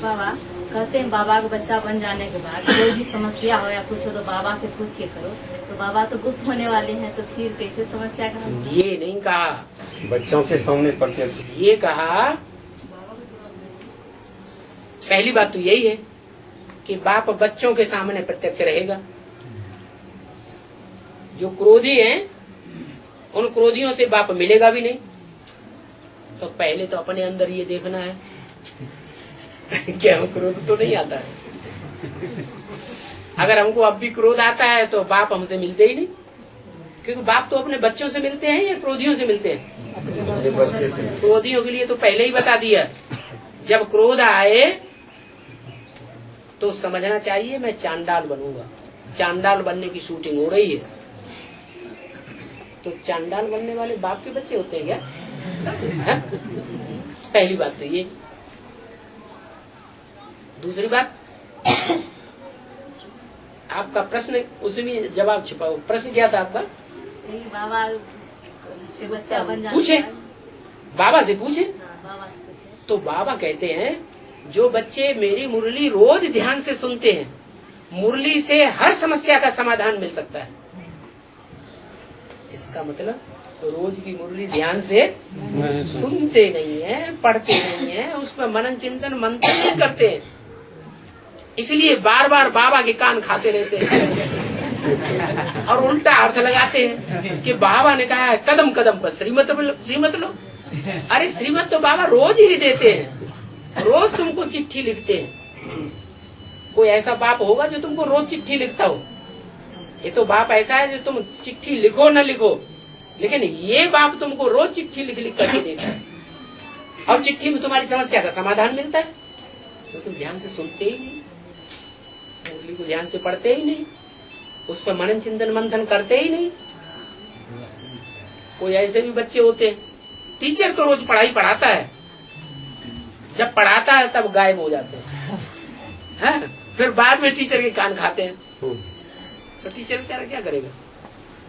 बाबा कहते हैं बाबा का बच्चा बन जाने के बाद कोई भी समस्या हो या कुछ हो तो बाबा से पूछ के करो, तो बाबा तो गुप्त होने वाले हैं, तो फिर कैसे समस्या का हल? ये नहीं कहा, बच्चों के सामने प्रत्यक्ष। ये कहा पहली बात तो यही है कि बाप बच्चों के सामने प्रत्यक्ष रहेगा। जो क्रोधी हैं उन क्रोधियों से बाप मिलेगा भी नहीं। तो पहले तो अपने अंदर ये देखना है क्या हम क्रोध तो नहीं आता है। अगर हमको अब भी क्रोध आता है तो बाप हमसे मिलते ही नहीं, क्योंकि बाप तो अपने बच्चों से मिलते हैं या क्रोधियों से मिलते हैं। क्रोधियों के लिए तो पहले ही बता दिया, जब क्रोध आए तो समझना चाहिए मैं चांडाल बनूंगा। चांडाल बनने की शूटिंग हो रही है। तो चांडाल बनने वाले बाप के बच्चे होते हैं क्या? है? पहली बात तो ये। दूसरी बात, आपका प्रश्न उसमें जवाब छुपाओ। प्रश्न क्या था आपका? बाबा से बच्चा बन जाने पूछे, बाबा से पूछे। बाबा से पूछे तो बाबा कहते हैं जो बच्चे मेरी मुरली रोज ध्यान से सुनते हैं, मुरली से हर समस्या का समाधान मिल सकता है। इसका मतलब तो रोज की मुरली ध्यान से सुनते नहीं है, पढ़ते नहीं है, उस पर मनन चिंतन मंथन नहीं करते, इसलिए बार बार बाबा के कान खाते रहते हैं और उल्टा अर्थ लगाते हैं कि बाबा ने कहा है कदम कदम पर श्रीमत लो। अरे श्रीमत तो बाबा रोज ही देते हैं, रोज तुमको चिट्ठी लिखते हैं। कोई ऐसा बाप होगा जो तुमको रोज चिट्ठी लिखता हो? ये तो बाप ऐसा है जो तुम चिट्ठी लिखो न लिखो, लेकिन ये बाप तुमको रोज चिट्ठी लिख लिख करके देता है और चिट्ठी में तुम्हारी समस्या का समाधान मिलता है। तो तुम ध्यान से सुनते ही नहीं, मुरली को ध्यान से पढ़ते ही नहीं, उस पर मनन चिंतन मंथन करते ही नहीं। कोई ऐसे भी बच्चे होते हैं, टीचर तो रोज पढ़ाई पढ़ाता है, जब पढ़ाता है तब गायब हो जाते हैं, फिर बाद में टीचर के कान खाते हैं। तो टीचर बेचारा क्या करेगा?